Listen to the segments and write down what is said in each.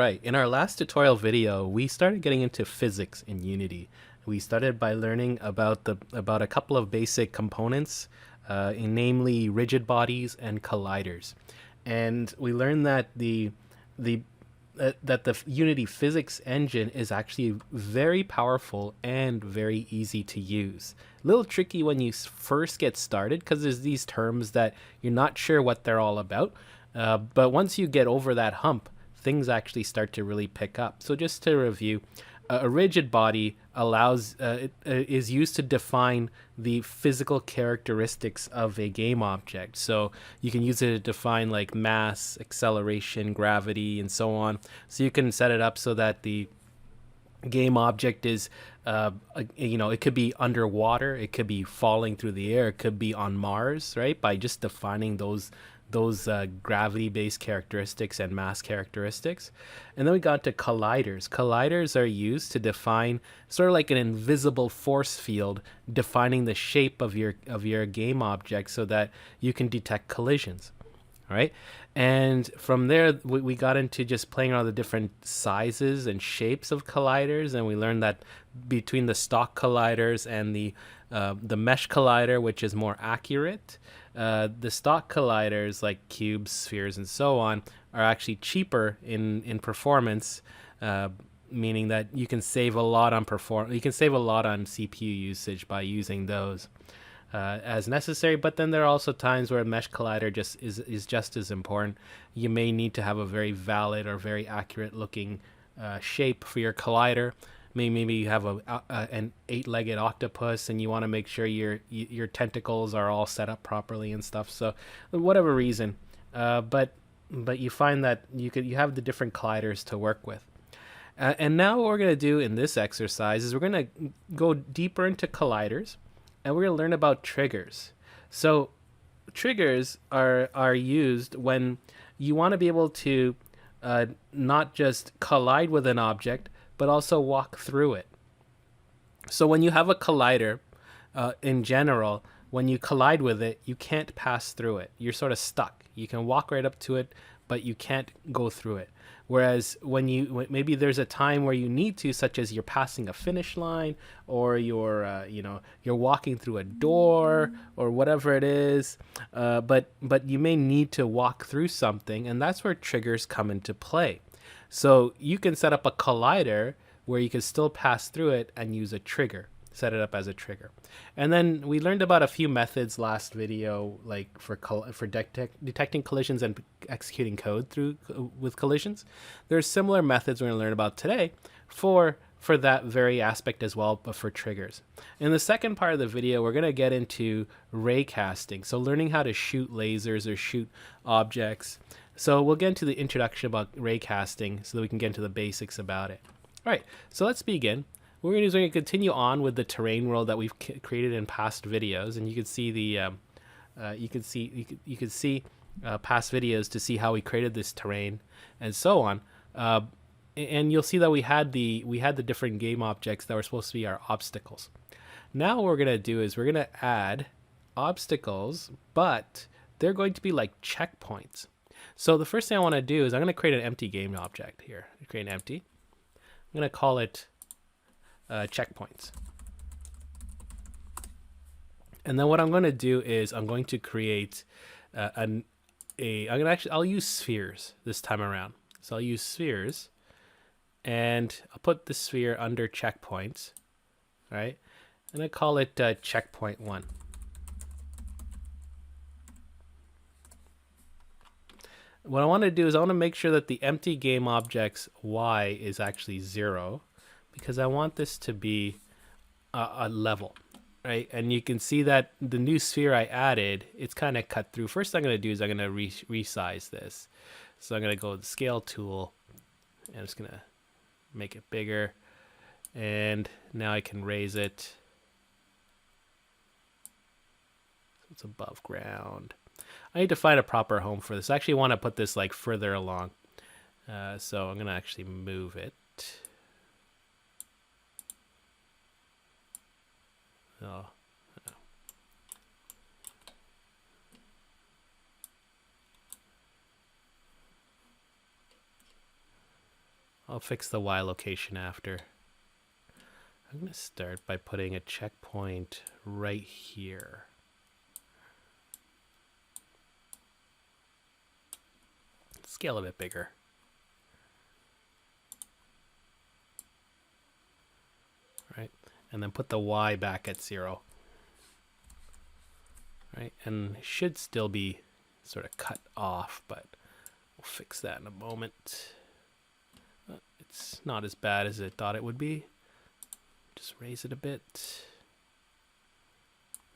right, in our last tutorial video, we started getting into physics in Unity. We started by learning about a couple of basic components, namely rigid bodies and colliders. And we learned that the the Unity physics engine is actually very powerful and very easy to use. A little tricky when you first get started because there's these terms that you're not sure what they're all about. But once you get over that hump, things actually start to really pick up. So just to review, a rigid body is used to define the physical characteristics of a game object. So you can use it to define like mass, acceleration, gravity, and so on. So you can set it up so that the game object is it could be underwater, it could be falling through the air, it could be on Mars, right? By just defining those gravity-based characteristics and mass characteristics. And then we got to colliders. Colliders are used to define sort of like an invisible force field defining the shape of your game object so that you can detect collisions. All right. And from there, we got into just playing around the different sizes and shapes of colliders. And we learned that between the stock colliders and the mesh collider, which is more accurate, the stock colliders like cubes, spheres, and so on are actually cheaper in performance, meaning that you can save a lot on you can save a lot on CPU usage by using those as necessary. But then there are also times where a mesh collider just is just as important. You may need to have a very valid or very accurate looking shape for your collider. Maybe you have an 8-legged octopus and you want to make sure your tentacles are all set up properly and stuff. So whatever reason, but you find that you have the different colliders to work with. And now what we're going to do in this exercise is we're going to go deeper into colliders, and we're going to learn about triggers. So triggers are used when you want to be able to not just collide with an object, but also walk through it. So when you have a collider, in general, when you collide with it, you can't pass through it. You're sort of stuck. You can walk right up to it, but you can't go through it. Whereas when maybe there's a time where you need to, such as you're passing a finish line, or you're walking through a door or whatever it is, but you may need to walk through something, and that's where triggers come into play. So you can set up a collider where you can still pass through it and use a trigger, set it up as a trigger. And then we learned about a few methods last video, like for detecting collisions and executing code with collisions. There's similar methods we're going to learn about today for that very aspect as well, but for triggers. In the second part of the video, we're going to get into raycasting, so learning how to shoot lasers or shoot objects. So we'll get into the introduction about raycasting so that we can get into the basics about it. All right, so let's begin. What we're going to continue on with the terrain world that we've created in past videos, and you can see past videos to see how we created this terrain and so on. And you'll see that we had the different game objects that were supposed to be our obstacles. Now what we're going to do is we're going to add obstacles, but they're going to be like checkpoints. So the first thing I want to do is I'm going to create an empty game object here. Create an empty. I'm going to call it checkpoints. And then what I'm going to do is I'm going to create I'll use spheres this time around. So I'll use spheres, and I'll put the sphere under checkpoints, right? And I call it checkpoint 1. What I want to do is I want to make sure that the empty game object's y is actually 0, because I want this to be a level, right? And you can see that the new sphere I added, it's kind of cut through. First thing I'm going to do is I'm going to resize this. So I'm going to go with the scale tool, and I'm just going to make it bigger. And now I can raise it so it's above ground. I need to find a proper home for this. I actually want to put this like further along. So I'm going to actually move it. Oh. I'll fix the Y location after. I'm going to start by putting a checkpoint right here. Scale a bit bigger. Right, and then put the Y back at 0. Right, and it should still be sort of cut off, but we'll fix that in a moment. It's not as bad as I thought it would be. Just raise it a bit.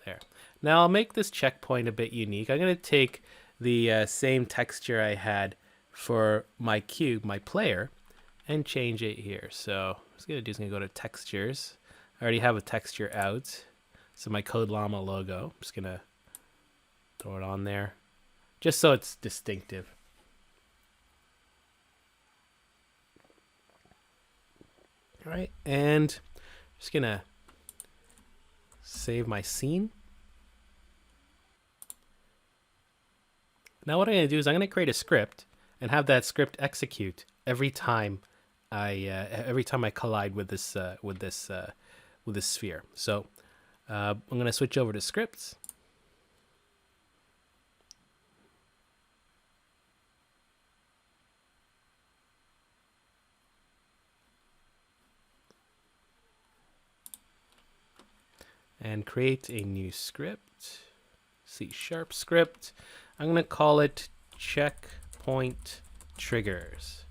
There. Now I'll make this checkpoint a bit unique. I'm going to take the same texture I had for my cube, my player, and change it here. So what I'm going to do is go to textures. I already have a texture out. So my Code Llama logo, I'm just going to throw it on there just so it's distinctive. All right, and I'm just going to save my scene. Now what I'm going to do is I'm going to create a script and have that script execute every time I collide with this sphere. So I'm going to switch over to scripts. And create a new script, C# script. I'm going to call it checkpoint triggers.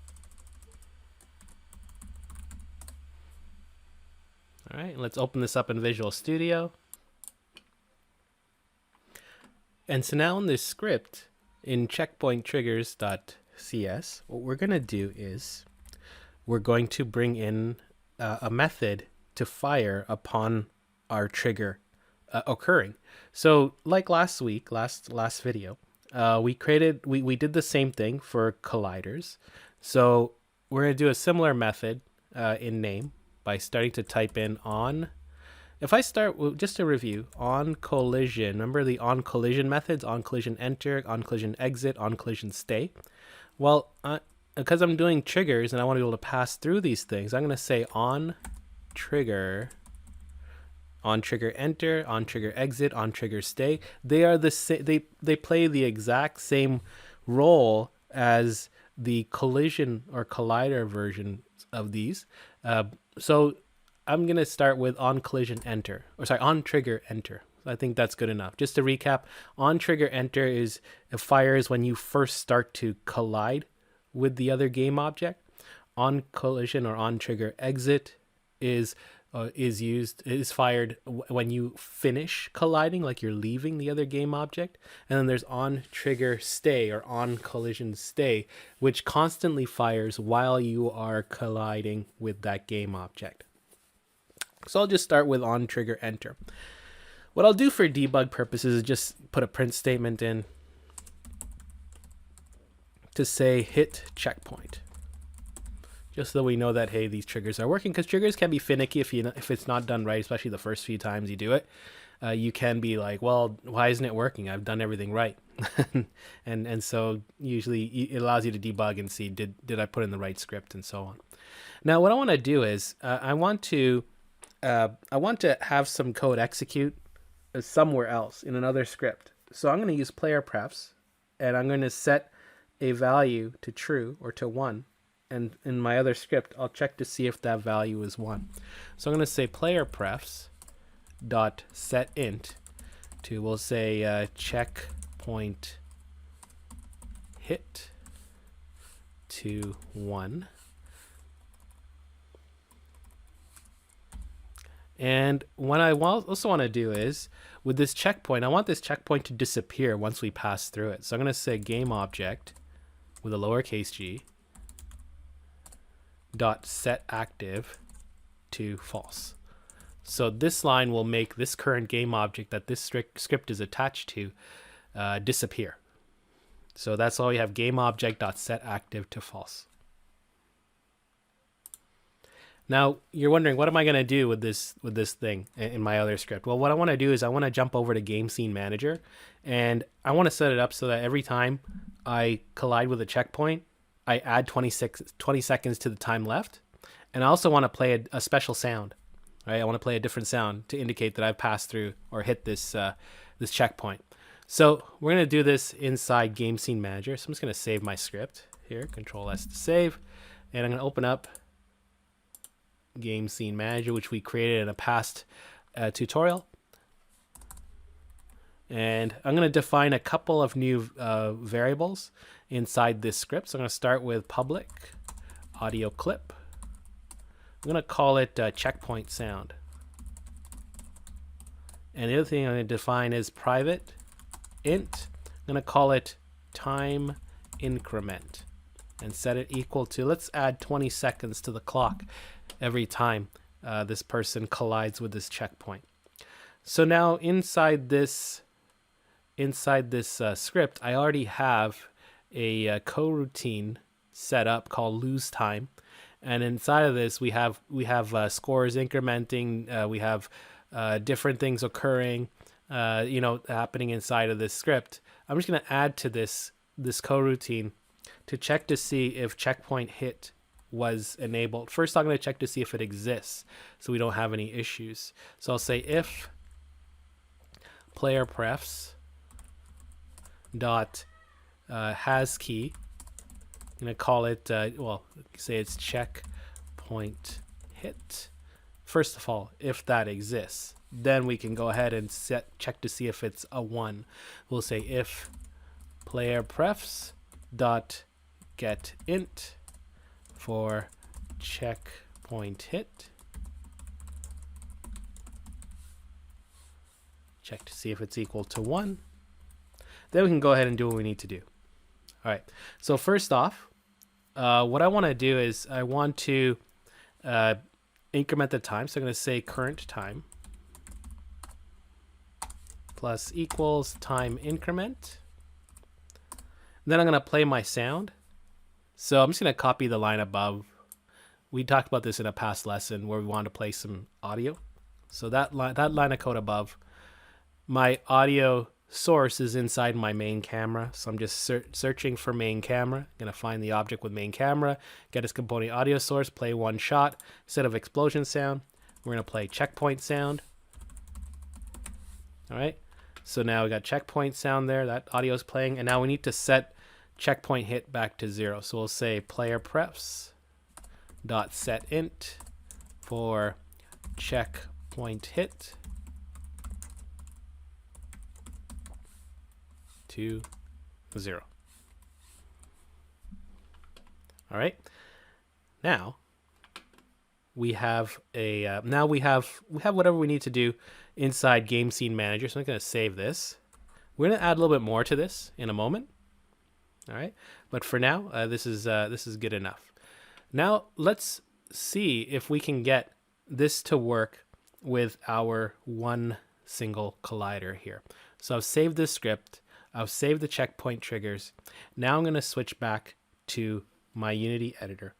All right, let's open this up in Visual Studio. And so now in this script, in checkpointtriggers.cs, what we're going to do is we're going to bring in a method to fire upon our trigger occurring. So like last week, last video, we did the same thing for colliders. So we're going to do a similar method in name by starting to type in on. If I start with, just to review, on collision, remember the on collision methods, on collision enter, on collision exit, on collision stay. Well, because I'm doing triggers and I want to be able to pass through these things, I'm going to say on trigger enter, on trigger exit, on trigger stay. They are the same. They play the exact same role as the collision or collider version of these. So I'm gonna start with on collision enter, or sorry, on trigger enter. I think that's good enough. Just to recap, on trigger enter is it fires when you first start to collide with the other game object. On collision or on trigger exit is fired when you finish colliding, like you're leaving the other game object. And then there's on trigger stay or on collision stay, which constantly fires while you are colliding with that game object. So I'll just start with on trigger enter. What I'll do for debug purposes is just put a print statement in to say hit checkpoint. Just so we know that, hey, these triggers are working, because triggers can be finicky if it's not done right, especially the first few times you do it. You can be like, well, why isn't it working? I've done everything right. and so usually it allows you to debug and see, did I put in the right script and so on. Now what I want to do is I want to have some code execute somewhere else in another script. So I'm going to use player prefs, and I'm going to set a value to true or to 1. And in my other script, I'll check to see if that value is 1. So I'm going to say player prefs dot set int to, we'll say checkpoint hit to 1. And what I also want to do is, with this checkpoint, I want this checkpoint to disappear once we pass through it. So I'm going to say game object with a lowercase g dot set active to false. So this line will make this current game object that this script is attached to disappear. So that's all we have, game object dot set active to false. Now you're wondering, what am I going to do with this thing in my other script? Well, what I want to do is I want to jump over to Game Scene Manager, and I want to set it up so that every time I collide with a checkpoint, I add 20 seconds to the time left. And I also want to play a special sound, right? I want to play a different sound to indicate that I've passed through or hit this this checkpoint. So we're going to do this inside Game Scene Manager. So I'm just going to save my script here, Control S to save. And I'm going to open up Game Scene Manager, which we created in a past tutorial. And I'm going to define a couple of new variables inside this script. So I'm going to start with public audio clip. I'm going to call it checkpoint sound. And the other thing I'm going to define is private int. I'm going to call it time increment and set it equal to, let's add 20 seconds to the clock every time this person collides with this checkpoint. So now inside this script, I already have a coroutine set up called lose time. And inside of this, we have scores incrementing. We have different things occurring, happening inside of this script. I'm just going to add to this coroutine to check to see if checkpoint hit was enabled. First, I'm going to check to see if it exists, so we don't have any issues. So I'll say if player prefs dot has key. I'm going to call it, say it's checkpoint hit. First of all, if that exists, then we can go ahead and check to see if it's a 1. We'll say if player prefs dot get int for checkpoint hit. Check to see if it's equal to 1. Then we can go ahead and do what we need to do. All right. So first off, what I want to do is I want to increment the time. So I'm going to say current time plus equals time increment. Then I'm going to play my sound. So I'm just going to copy the line above. We talked about this in a past lesson where we wanted to play some audio. So that line of code above, my audio source is inside my main camera. So I'm just searching for main camera. I'm going to find the object with main camera, get its component audio source, play one shot. Instead of explosion sound, we're going to play checkpoint sound. All right. So now we got checkpoint sound there. That audio is playing. And now we need to set checkpoint hit back to 0. So we'll say player prefs dot set int for checkpoint hit to 0. All right. Now we have a we have whatever we need to do inside Game Scene Manager. So I'm going to save this. We're going to add a little bit more to this in a moment. All right. But for now, this is good enough. Now let's see if we can get this to work with our one single collider here. So I've saved this script. I've saved the checkpoint triggers. Now I'm going to switch back to my Unity editor.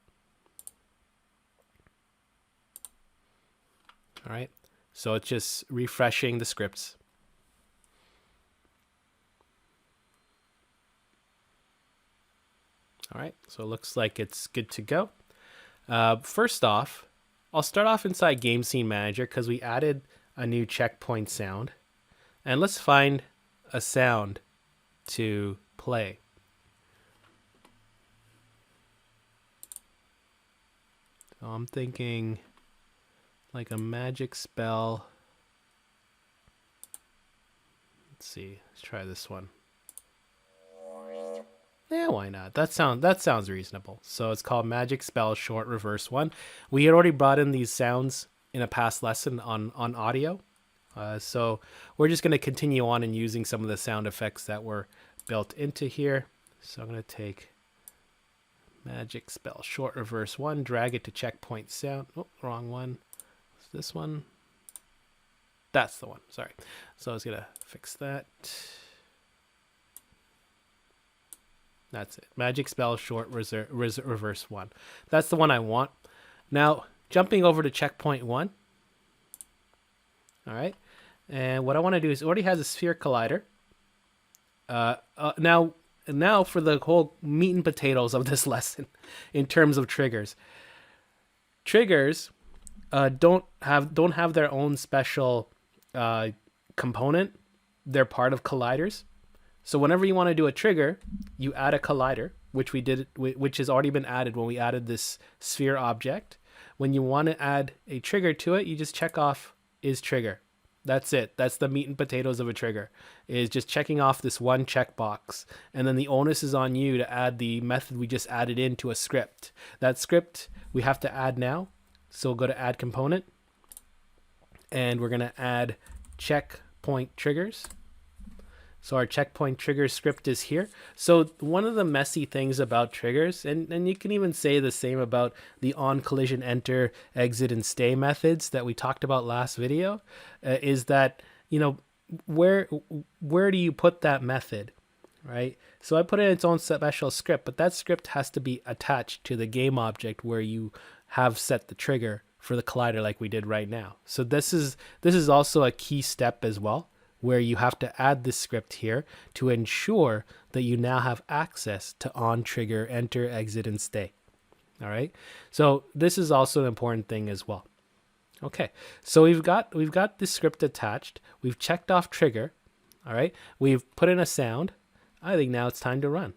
All right. So it's just refreshing the scripts. All right. So it looks like it's good to go. First off, I'll start off inside Game Scene Manager because we added a new checkpoint sound. And let's find a sound to play. So I'm thinking like a magic spell. Let's see. Let's try this one. Yeah, why not? That sounds reasonable. So it's called Magic Spell Short Reverse 1. We had already brought in these sounds in a past lesson on audio. So we're just going to continue on and using some of the sound effects that were built into here. So I'm going to take Magic Spell Short Reverse 1, drag it to checkpoint sound. Oh, wrong one. What's this one? That's the one. Sorry. So I was going to fix that. That's it. Magic Spell Short Reverse 1. That's the one I want. Now, jumping over to checkpoint 1. All right. And what I want to do is it already has a sphere collider. Now, And now for the whole meat and potatoes of this lesson in terms of triggers. Triggers don't have their own special component. They're part of colliders. So whenever you want to do a trigger, you add a collider, which has already been added when we added this sphere object. When you want to add a trigger to it, you just check off is trigger. That's it. That's the meat and potatoes of a trigger, is just checking off this one checkbox. And then the onus is on you to add the method we just added into a script. That script we have to add now. So we'll go to add component, and we're going to add checkpoint triggers. So our checkpoint trigger script is here. So one of the messy things about triggers, and you can even say the same about the onCollisionEnter, exit, and stay methods that we talked about last video, is that, you know, where do you put that method, right? So I put in its own special script, but that script has to be attached to the game object where you have set the trigger for the collider like we did right now. So this is also a key step as well, where you have to add this script here to ensure that you now have access to OnTriggerEnter, exit, and stay. All right. So this is also an important thing as well. Okay. So we've got this script attached. We've checked off trigger. All right. We've put in a sound. I think now it's time to run.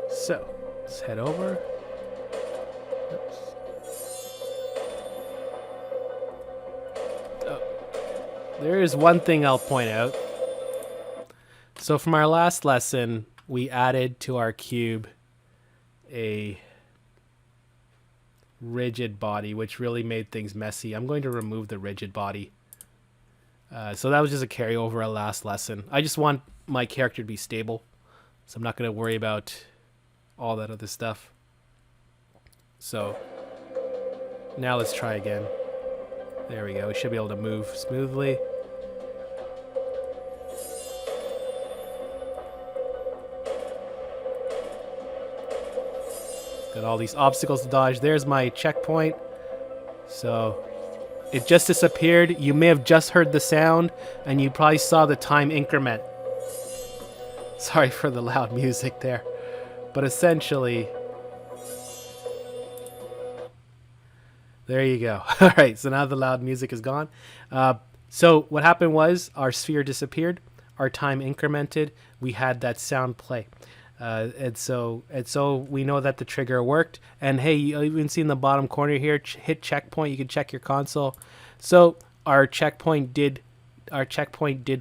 So let's head over. Oops. Oh, there is one thing I'll point out. So from our last lesson, we added to our cube a rigid body, which really made things messy. I'm going to remove the rigid body. So that was just a carryover of last lesson. I just want my character to be stable, so I'm not going to worry about all that other stuff. So now let's try again. There we go. We should be able to move smoothly. Got all these obstacles to dodge. There's my checkpoint. So it just disappeared. You may have just heard the sound, and you probably saw the time increment. Sorry for the loud music there. But essentially, there you go. All right, so now the loud music is gone. So what happened was our sphere disappeared, our time incremented, we had that sound play. And so we know that the trigger worked. And hey, you even see in the bottom corner here, hit checkpoint. You can check your console. So our checkpoint did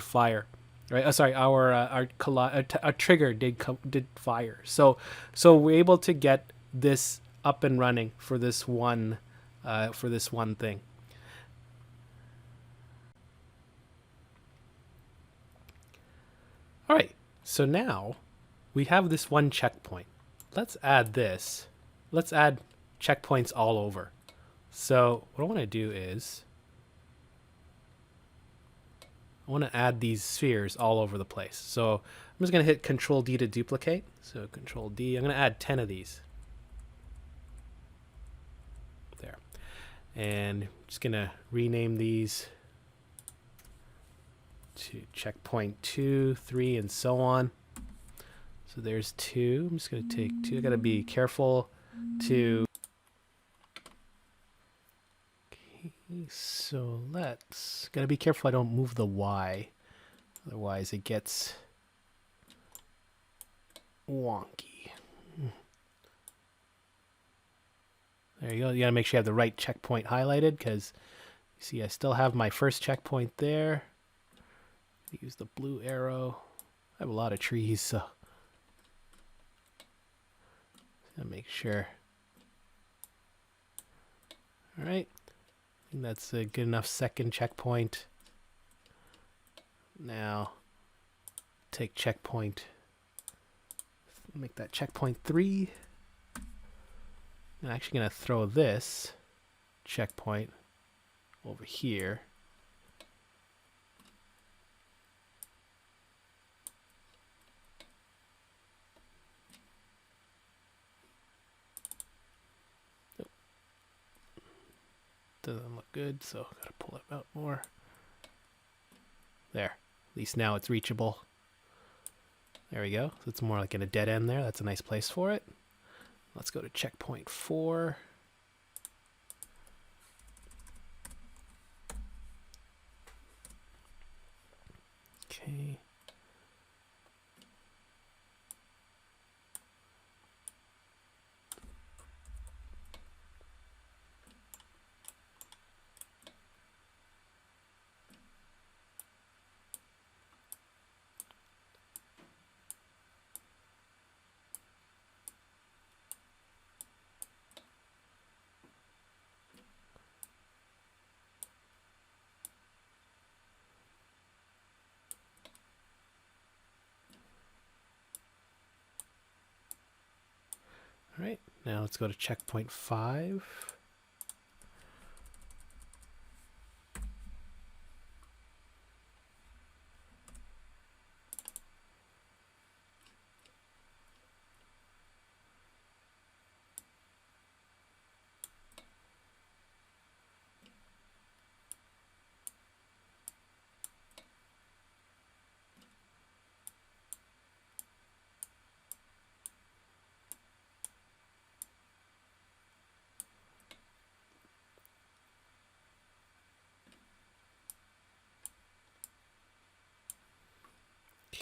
fire. Right. Our trigger did fire. So we're able to get this up and running for this one thing. All right. So now we have this one checkpoint. Let's add this. Let's add checkpoints all over. So what I want to do is I want to add these spheres all over the place. So I'm just going to hit Control D to duplicate. So Control D. I'm going to add 10 of these. There. And I'm just going to rename these to checkpoint 2, 3, and so on. So there's 2. I'm just going to take 2. I got to be careful to... So let's gotta be careful I don't move the Y, otherwise it gets wonky. There you go. You gotta make sure you have the right checkpoint highlighted, because you see I still have my first checkpoint there. Use the blue arrow. I have a lot of trees, so gotta make sure. All right. That's a good enough second checkpoint. Now take checkpoint, make that checkpoint 3. I'm actually going to throw this checkpoint over here. doesn't look good, so gotta pull it out more. There. At least now it's reachable. There we go. So it's more like in a dead end there. That's a nice place for it. Let's go to checkpoint 4. Okay. All right, now let's go to checkpoint 5.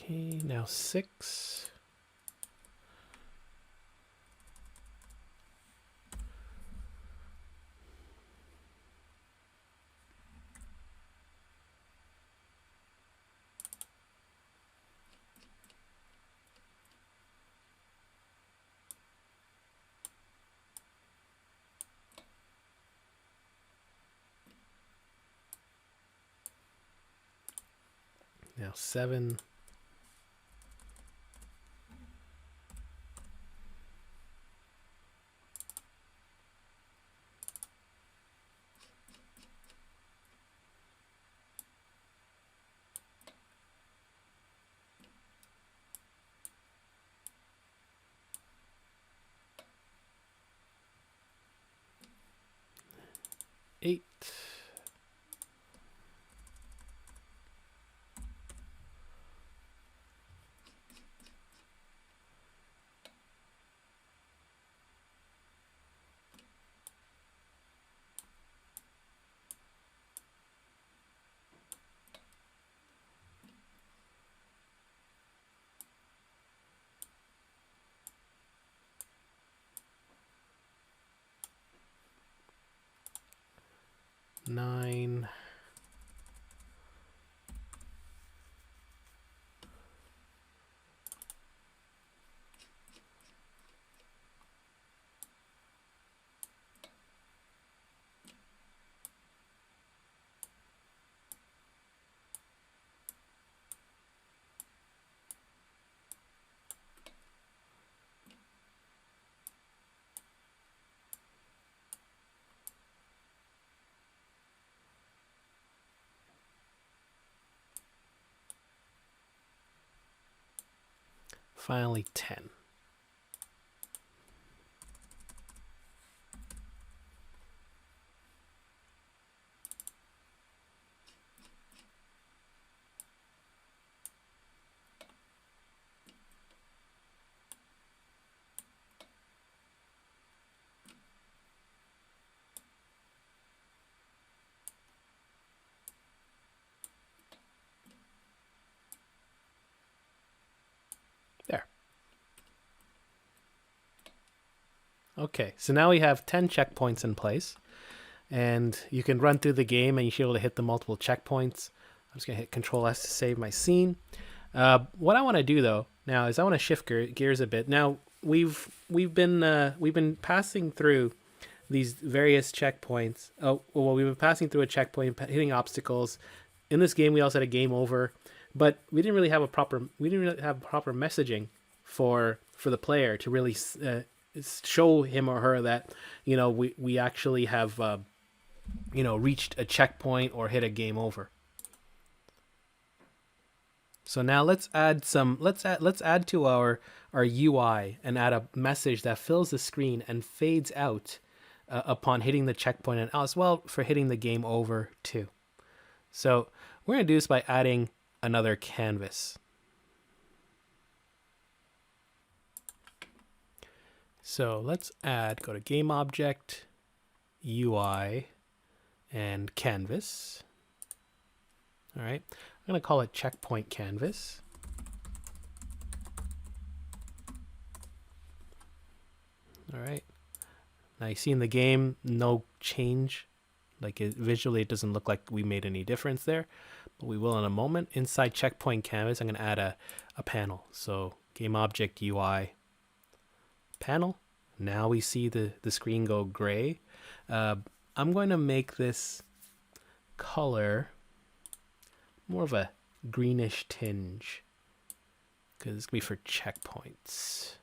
Okay, now 6. Now 7. Eight. Nine. Finally 10. There. Okay, so now we have 10 checkpoints in place, and you can run through the game and you should be able to hit the multiple checkpoints. I'm just gonna hit Control S to save my scene. What I want to do though now is I want to shift gears a bit. Now we've been passing through these various checkpoints. Oh, well, we've been passing through a checkpoint, hitting obstacles. In this game, we also had a game over, but we didn't really have proper messaging for the player to really show him or her that we actually have reached a checkpoint or hit a game over. So now let's add to our UI and add a message that fills the screen and fades out upon hitting the checkpoint, and as well for hitting the game over too. So we're going to do this by adding another canvas. So let's go to game object, UI, and canvas. All right, I'm going to call it checkpoint canvas. All right, now you see in the game, no change. Like visually, it doesn't look like we made any difference there, but we will in a moment. Inside checkpoint canvas, I'm going to add a panel. So game object UI panel. Now we see the screen go gray. I'm going to make this color more of a greenish tinge because it's going to be for checkpoints.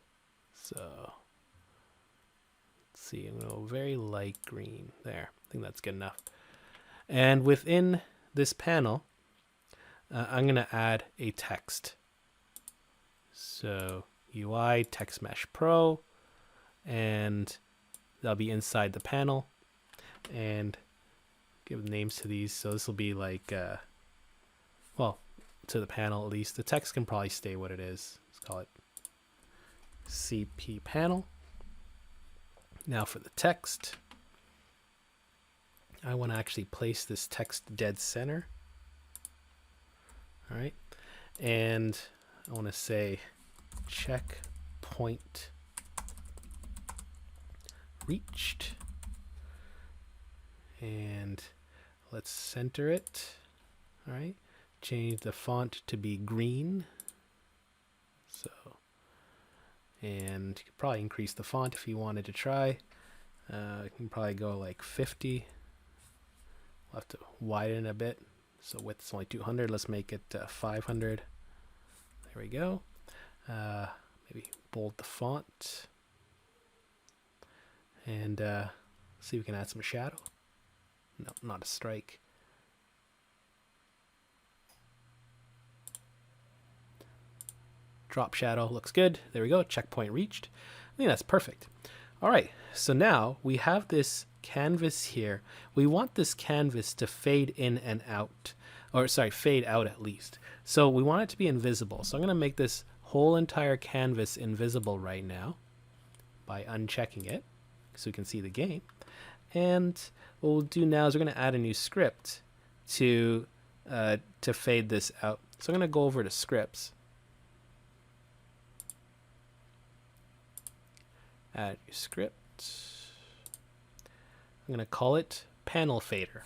So let's see, I'm going to go very light green there. I think that's good enough. And within this panel, I'm going to add a text. So UI text mesh pro, and that'll be inside the panel, and give names to these. So this will be like, well, to the panel at least. The text can probably stay what it is. Let's call it CP panel. Now for the text, I want to actually place this text dead center. All right, and I want to say checkpoint reached, and let's center it. All right, change the font to be green. So, and you could probably increase the font if you wanted to try. You can probably go like 50. We'll have to widen it a bit. So width is only 200. Let's make it 500. There we go. Maybe bold the font. And see if we can add some shadow. No, not a strike. Drop shadow looks good. There we go. Checkpoint reached. I think that's perfect. All right. So now we have this canvas here. We want this canvas to fade in and out, or sorry, fade out at least. So we want it to be invisible. So I'm going to make this whole entire canvas invisible right now by unchecking it so we can see the game. And what we'll do now is we're going to add a new script to fade this out. So I'm going to go over to scripts, add a script. I'm going to call it panel fader.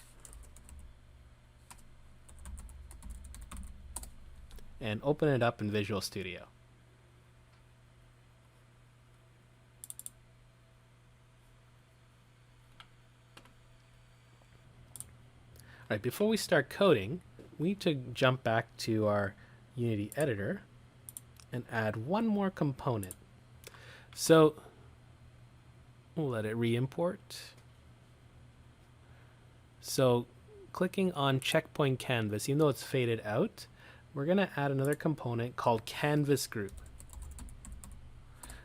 And open it up in Visual Studio. All right, before we start coding, we need to jump back to our Unity editor and add one more component. So we'll let it re-import. So clicking on checkpoint canvas, even though it's faded out, we're going to add another component called canvas group.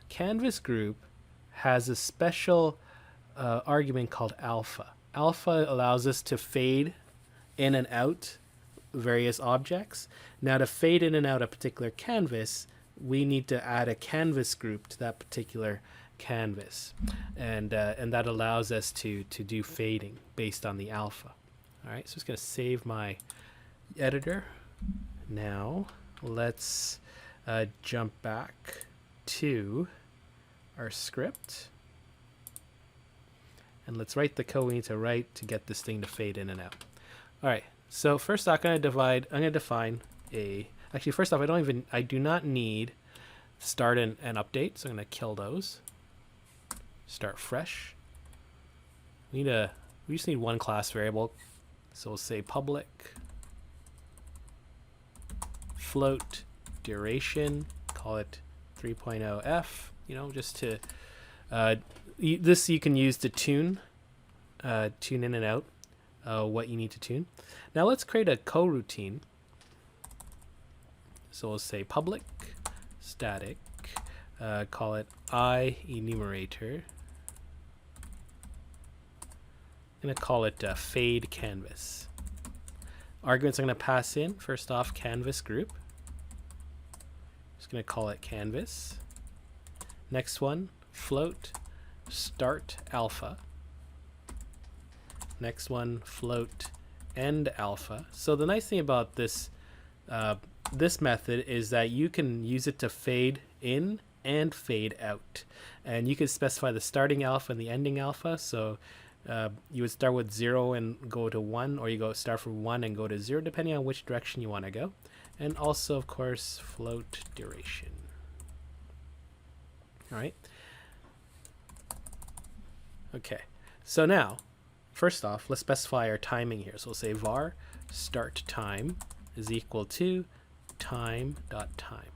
Canvas group has a special argument called alpha. Alpha allows us to fade in and out various objects. Now to fade in and out a particular canvas, we need to add a canvas group to that particular canvas, and that allows us to do fading based on the alpha. All right, so I'm just going to save my editor. Now let's jump back to our script, and let's write the code we need to write to get this thing to fade in and out. All right, so first off, I'm going to define a, actually first off, I do not need start and update, so I'm going to kill those. Start fresh. We just need one class variable, so we'll say public float duration, call it 3.0f, just to this you can use to tune in and out what you need to tune. Now let's create a coroutine. So we'll say public static, call it I enumerator going to call it fade canvas. Arguments I'm going to pass in, first off, canvas group. Just going to call it canvas. Next one, float start alpha. Next one, float end alpha. So the nice thing about this this method is that you can use it to fade in and fade out, and you can specify the starting alpha and the ending alpha. So you would start with 0 and go to 1, or you start from 1 and go to 0, depending on which direction you want to go. And also, of course, float duration. All right. Okay. So now, first off, let's specify our timing here. So we'll say var start time is equal to time.time.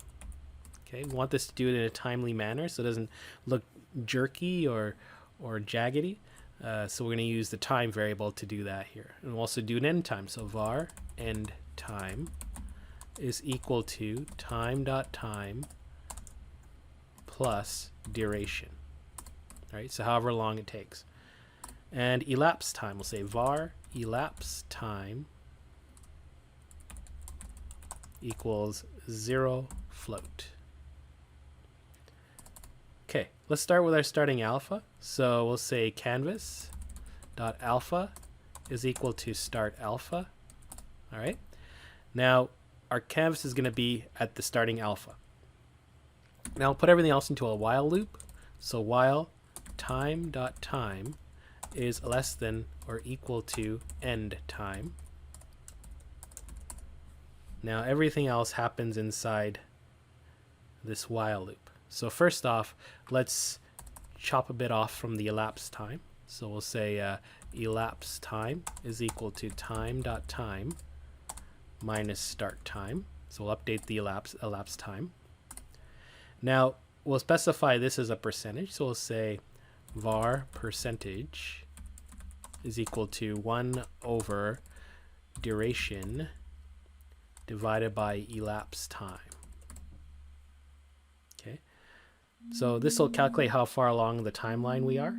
Okay, we want this to do it in a timely manner so it doesn't look jerky or jaggedy. So we're going to use the time variable to do that here. And we'll also do an end time. So var end time is equal to time.time plus duration. All right, so however long it takes. And elapsed time, we'll say var elapsed time equals 0 float. Okay, let's start with our starting alpha. So we'll say canvas dot alpha is equal to start alpha. All right. Now our canvas is going to be at the starting alpha. Now I'll put everything else into a while loop. So while time dot time is less than or equal to end time. Now everything else happens inside this while loop. So first off, let's chop a bit off from the elapsed time. So we'll say elapsed time is equal to time.time minus start time. So we'll update the elapsed time. Now we'll specify this as a percentage. So we'll say var percentage is equal to 1 over duration divided by elapsed time. Okay, so this will calculate how far along the timeline we are.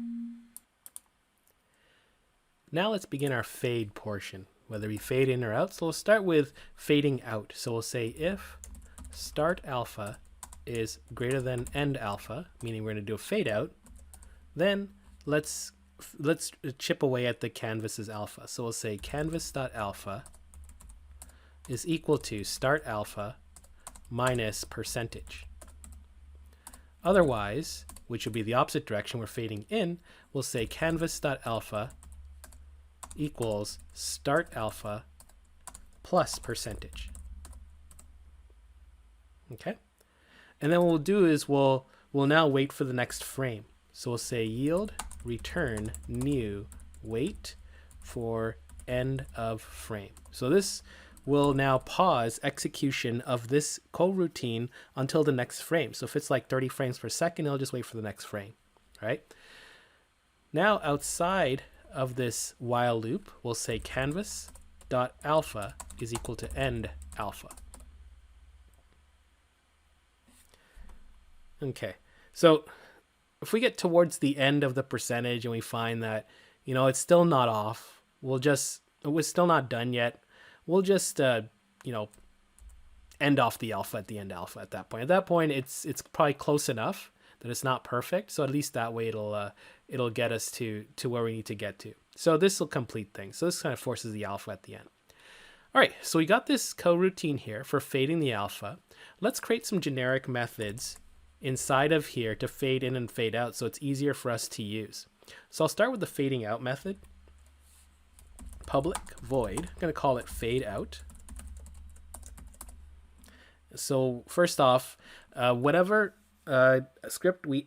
Now let's begin our fade portion, whether we fade in or out. So we'll start with fading out. So we'll say if start alpha is greater than end alpha, meaning we're going to do a fade out, then let's chip away at the canvas's alpha. So we'll say canvas.alpha is equal to start alpha minus percentage. Otherwise, which would be the opposite direction, we're fading in, we'll say canvas.alpha equals start alpha plus percentage. Okay? And then what we'll do is we'll now wait for the next frame. So we'll say yield return new wait for end of frame. So this will now pause execution of this coroutine until the next frame. So if it's like 30 frames per second, it'll just wait for the next frame, right? Now outside of this while loop, we'll say canvas.alpha is equal to end alpha. Okay, so if we get towards the end of the percentage and we find that, you know, it's still not off, we're still not done yet, we'll just, you know, end off the alpha at the end alpha at that point. At that point, it's probably close enough that it's not perfect. So at least that way it'll get us to where we need to get to. So this will complete things. So this kind of forces the alpha at the end. All right, so we got this coroutine here for fading the alpha. Let's create some generic methods inside of here to fade in and fade out so it's easier for us to use. So I'll start with the fading out method. Public void, I'm going to call it fade out. So first off, whatever script we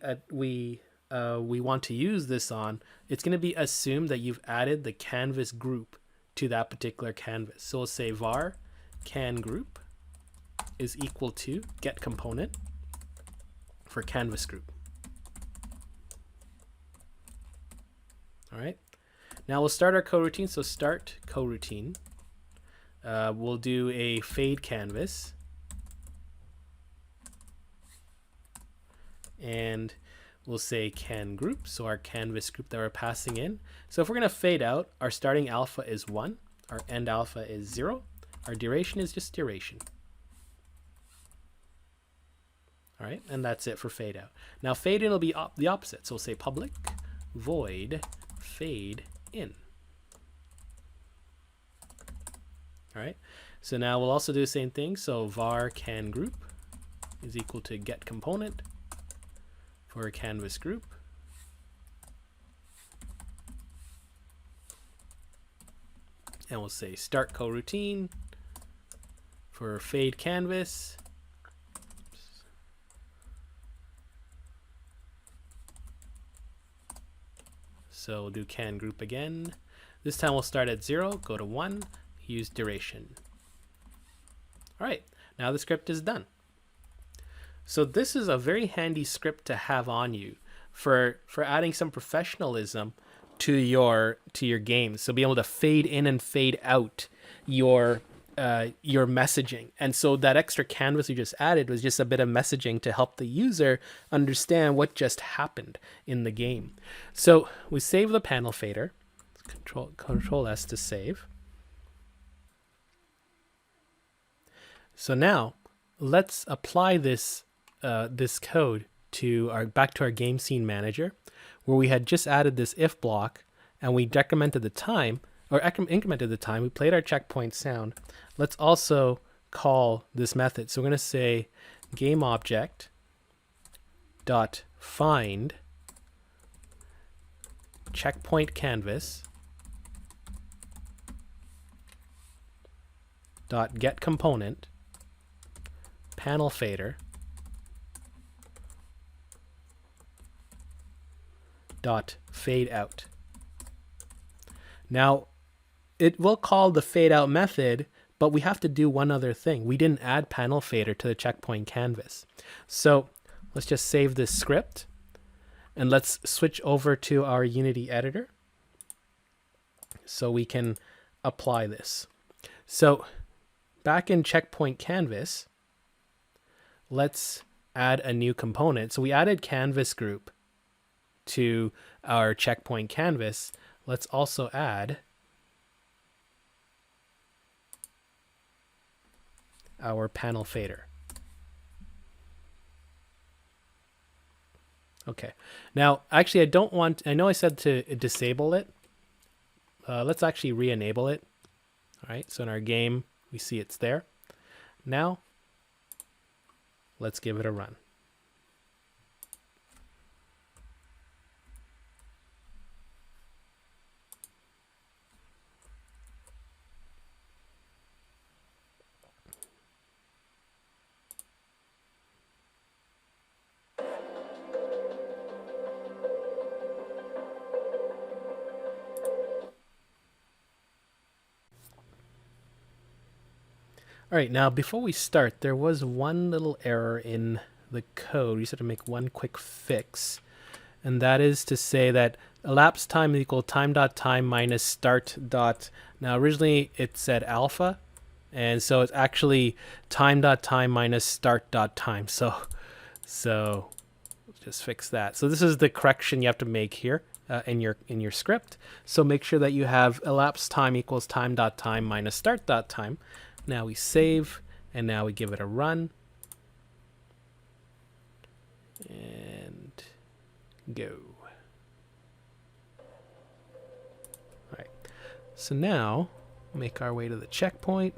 want to use this on, it's going to be assumed that you've added the canvas group to that particular canvas. So we'll say var can group is equal to get component for canvas group. All right. Now we'll start our coroutine. So start coroutine. We'll do a fade canvas. And we'll say can group, so our canvas group that we're passing in. So if we're going to fade out, our starting alpha is 1, our end alpha is 0, our duration is just duration. All right, and that's it for fade out. Now fade in will be the opposite. So we'll say public void fade in. All right, so now we'll also do the same thing. So var can group is equal to get component for a canvas group. And we'll say start coroutine for fade canvas. So we'll do can group again. This time we'll start at 0, go to 1, use duration. All right, now the script is done. So this is a very handy script to have on you for adding some professionalism to your game. So be able to fade in and fade out your messaging. And so that extra canvas you just added was just a bit of messaging to help the user understand what just happened in the game. So we save the panel fader. Control S to save. So now let's apply this this code to back to our game scene manager, where we had just added this if block and we decremented the time, or incremented the time. We played our checkpoint sound. Let's also call this method. So we're going to say game object dot find checkpoint canvas dot get component panel fader dot fade out. Now it will call the fade out method, but we have to do one other thing. We didn't add panel fader to the checkpoint canvas. So let's just save this script and let's switch over to our Unity editor so we can apply this. So back in checkpoint canvas, let's add a new component. So we added canvas group to our checkpoint canvas. Let's also add our panel fader. Okay, now actually I know I said to disable it. Let's actually re-enable it. All right, so in our game we see it's there. Now let's give it a run. All right, now before we start, there was one little error in the code. We just have to make one quick fix, and that is to say that elapsed time is equal time.time minus start dot. Now originally it said alpha, and so it's actually time.time minus start.time. So let's just fix that. So this is the correction you have to make here in your script. So make sure that you have elapsed time equals time.time minus start.time. Now we save, and now we give it a run. And go. All right. So now, make our way to the checkpoint.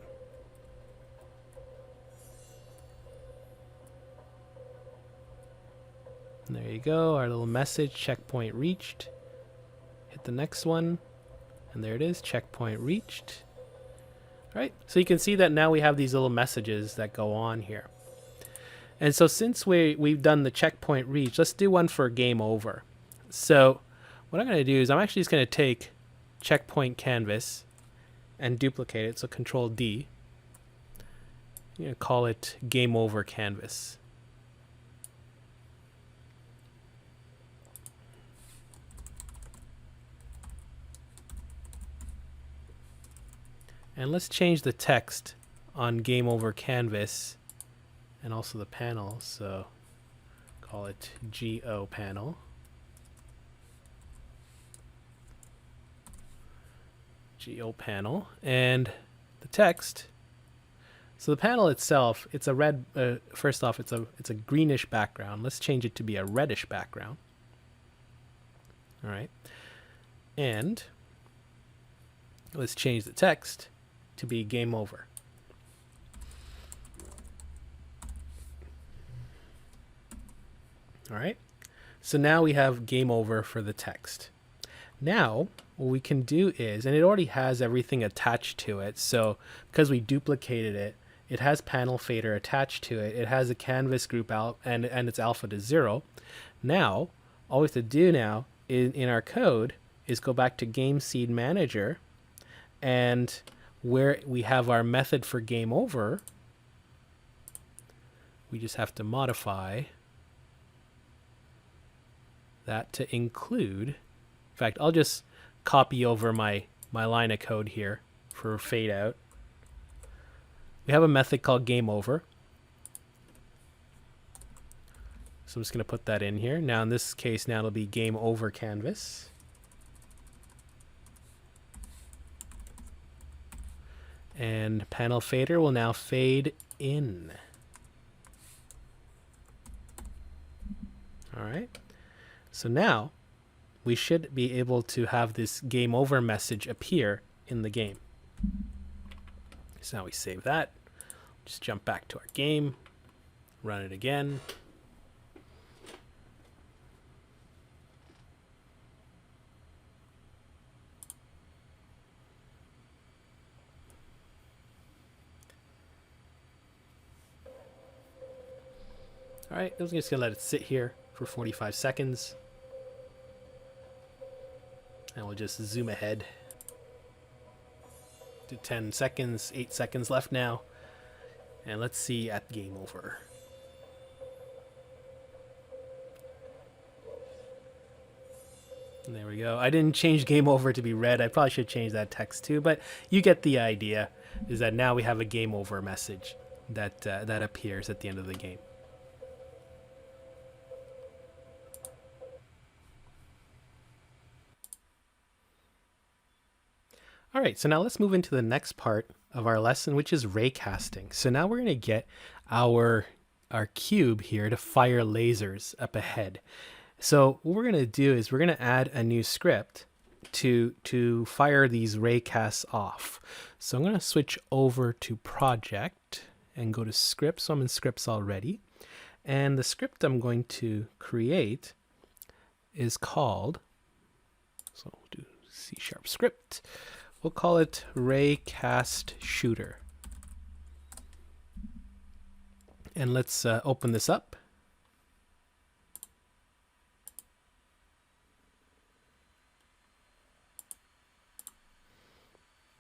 And there you go, our little message, checkpoint reached. Hit the next one, and there it is, checkpoint reached. Right, so you can see that now we have these little messages that go on here. And so since we've done the checkpoint reach, let's do one for game over. So what I'm going to do is I'm actually just going to take checkpoint canvas and duplicate it. So Control D. I'm going to call it game over canvas. And let's change the text on game over canvas and also the panel. So call it GO panel. GO panel, and the text. So the panel itself, it's a red. First off, it's a greenish background. Let's change it to be a reddish background. All right, and let's change the text to be game over. All right, so now we have game over for the text. Now what we can do is, and it already has everything attached to it, so because we duplicated it, it has panel fader attached to it, it has a canvas group out, and it's alpha to 0. Now all we have to do now in our code is go back to game seed manager, and where we have our method for game over, we just have to modify that to include, in fact, I'll just copy over my line of code here for fade out. We have a method called game over. So I'm just going to put that in here. Now in this case, now it'll be game over canvas. And panel fader will now fade in. All right. So now we should be able to have this game over message appear in the game. So now we save that. Just jump back to our game, run it again. All right, I'm just gonna let it sit here for 45 seconds. And we'll just zoom ahead to 10 seconds, 8 seconds left now. And let's see at game over. And there we go. I didn't change game over to be red. I probably should change that text too, but you get the idea, is that now we have a game over message that that appears at the end of the game. All right, so now let's move into the next part of our lesson, which is raycasting. So now we're going to get our cube here to fire lasers up ahead. So what we're going to do is we're going to add a new script to fire these raycasts off. So I'm going to switch over to project and go to scripts. So I'm in scripts already. And the script I'm going to create is called, so we'll do C# script. We'll call it Raycast Shooter. And let's open this up.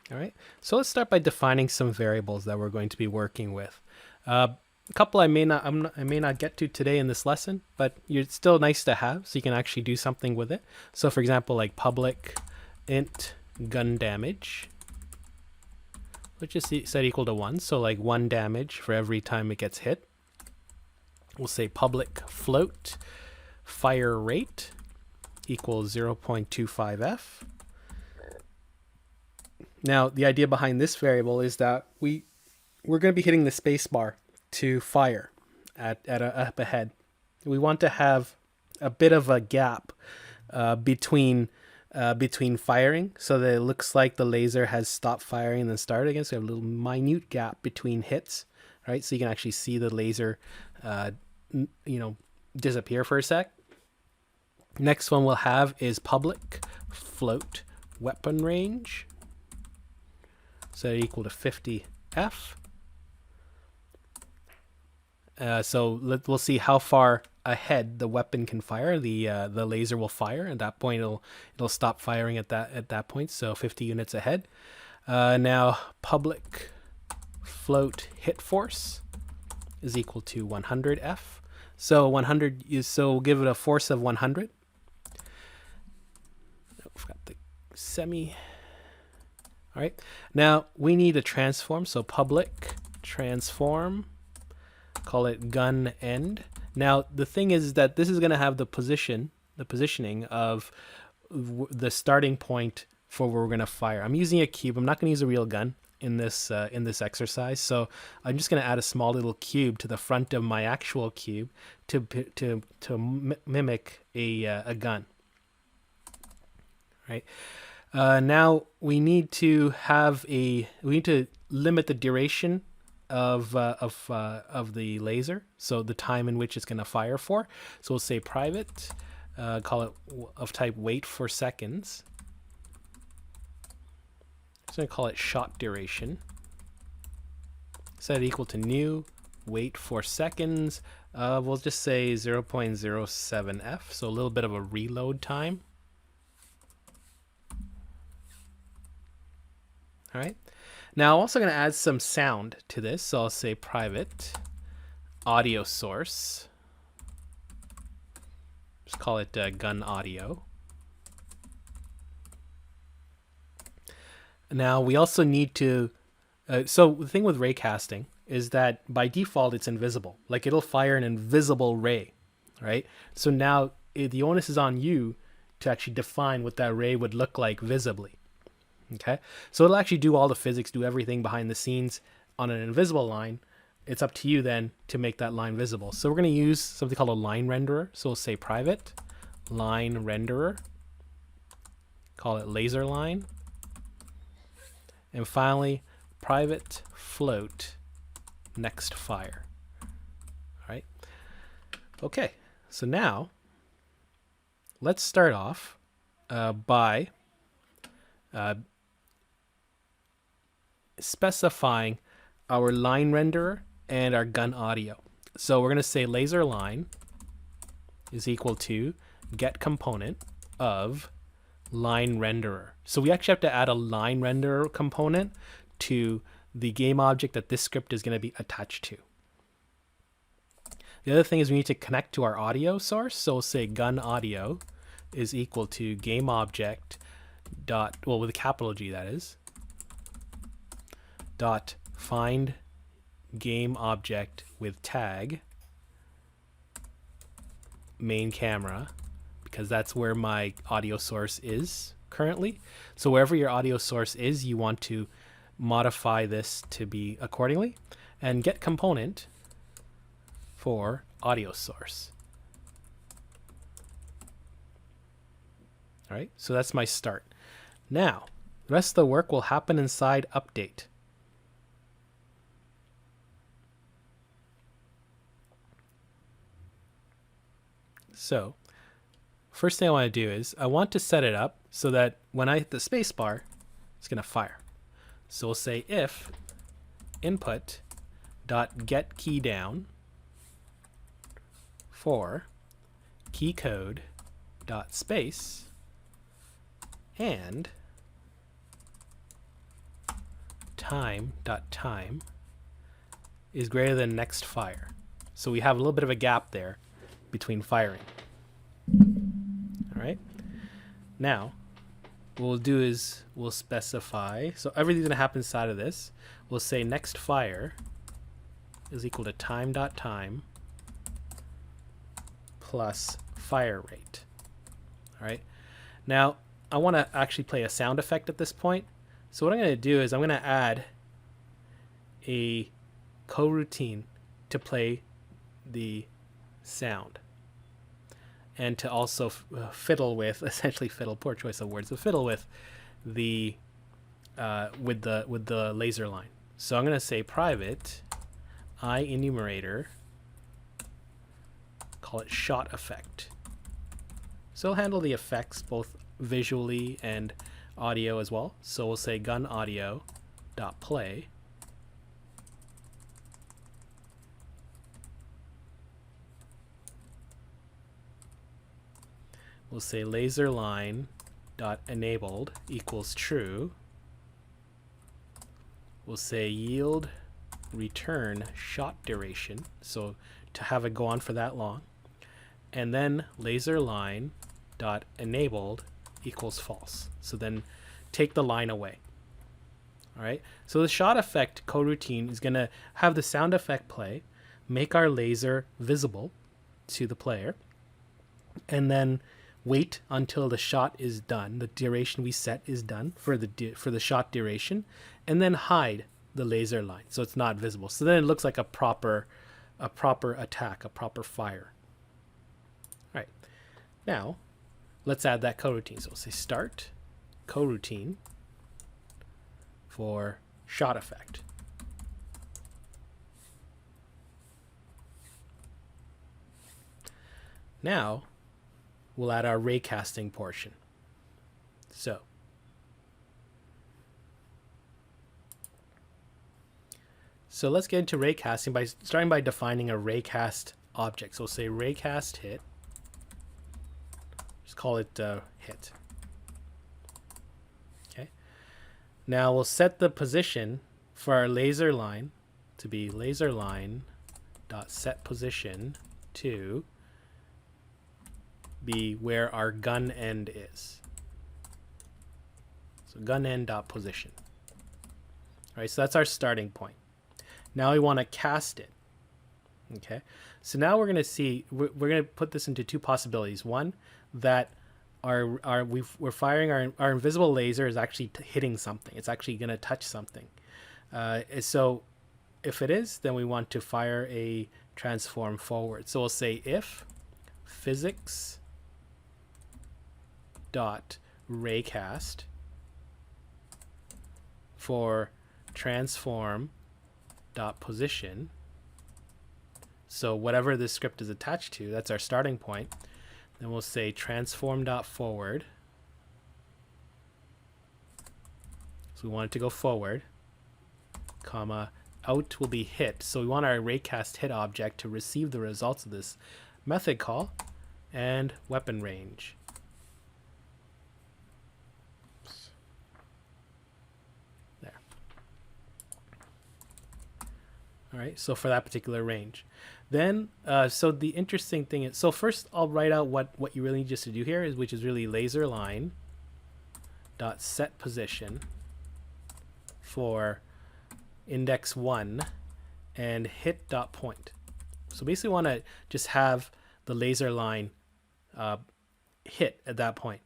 All right, so let's start by defining some variables that we're going to be working with. A couple I may not get to today in this lesson, but it's still nice to have, so you can actually do something with it. So for example, like public int gun damage, which is set equal to 1, so like 1 damage for every time it gets hit. We'll say public float fire rate equals 0.25f. Now the idea behind this variable is that we're going to be hitting the space bar to fire up ahead. We want to have a bit of a gap between firing, so that it looks like the laser has stopped firing and then started again. So we have a little minute gap between hits, right? So you can actually see the laser, disappear for a sec. Next one we'll have is public float weapon range, set equal to 50f. So we'll see how far ahead the weapon can fire. The laser will fire. At that point, it'll stop firing at that point. So 50 units ahead. Now public float hit force is equal to 100f. So 100 is, so we'll give it a force of 100. We've got the semi. All right. Now we need a transform. So public transform. Call it gun end, Now the thing is that this is going to have the positioning of the starting point for where we're going to fire. I'm using a cube. I'm not going to use a real gun in this exercise, so I'm just going to add a small little cube to the front of my actual cube to mimic a gun. Right. Now we need to limit the duration of the laser, so the time in which it's going to fire for. So we'll say private, call it of type wait for seconds. I'm going to call it shot duration. Set it equal to new wait for seconds. We'll just say 0.07f, so a little bit of a reload time. All right. Now I'm also going to add some sound to this, so I'll say private audio source. Just call it gun audio. Now we also need to, so the thing with raycasting is that by default it's invisible. Like it'll fire an invisible ray, right? So now the onus is on you to actually define what that ray would look like visibly. Okay, so it'll actually do all the physics, do everything behind the scenes on an invisible line. It's up to you then to make that line visible. So we're going to use something called a line renderer. So we'll say private line renderer, call it laser line. And finally, private float next fire. All right. Okay, so now let's start off by specifying our line renderer and our gun audio. So we're going to say laser line is equal to get component of line renderer. So we actually have to add a line renderer component to the game object that this script is going to be attached to. The other thing is we need to connect to our audio source. So we'll say gun audio is equal to game object dot, well, with a capital G that is, dot find game object with tag main camera, because that's where my audio source is currently. So wherever your audio source is, you want to modify this to be accordingly, and get component for audio source. All right, so that's my start. Now the rest of the work will happen inside update. So first thing I want to do is I want to set it up so that when I hit the space bar, it's going to fire. So we'll say if input dot get key down for key code dot space and time dot time is greater than next fire. So we have a little bit of a gap there between firing. All right. Now, what we'll do is we'll specify, so everything's going to happen inside of this. We'll say next fire is equal to time.time plus fire rate. All right. Now, I want to actually play a sound effect at this point. So what I'm going to do is I'm going to add a coroutine to play the sound, and to also fiddle with, essentially fiddle, poor choice of words, but fiddle with the laser line. So I'm going to say private enumerator, call it shot effect. So it'll handle the effects both visually and audio as well. So we'll say gun audio dot play. We'll say laser line dot enabled equals true. We'll say yield return shot duration, so to have it go on for that long. And then laser line dot enabled equals false. So then take the line away. All right. So the shot effect coroutine is going to have the sound effect play, make our laser visible, to the player, and then wait until the shot is done. The duration we set is done for the shot duration, and then hide the laser line so it's not visible. So then it looks like a proper attack, a proper fire. All right. Now, let's add that coroutine. So we'll say start coroutine for shot effect. Now, we'll add our raycasting portion. So let's get into raycasting by starting by defining a raycast object. So we'll say raycast hit. Just call it hit. Okay. Now we'll set the position for our laser line to be laser line dot set position to be where our gun end is. So gun end dot position. All right, so that's our starting point. Now we want to cast it. Okay, so now we're going to see, we're going to put this into two possibilities. One, that we're firing our invisible laser is actually hitting something. It's actually going to touch something. So if it is, then we want to fire a transform forward. So we'll say if physics dot raycast for transform dot position. So whatever this script is attached to, that's our starting point. Then we'll say transform dot forward. So we want it to go forward, comma, out will be hit. So we want our raycast hit object to receive the results of this method call, and weapon range. There. All right, so for that particular range. Then, so the interesting thing is, so first I'll write out what you really need just to do here, is which is really laser line dot set position for index 1 and hit dot point. So basically want to just have the laser line hit at that point.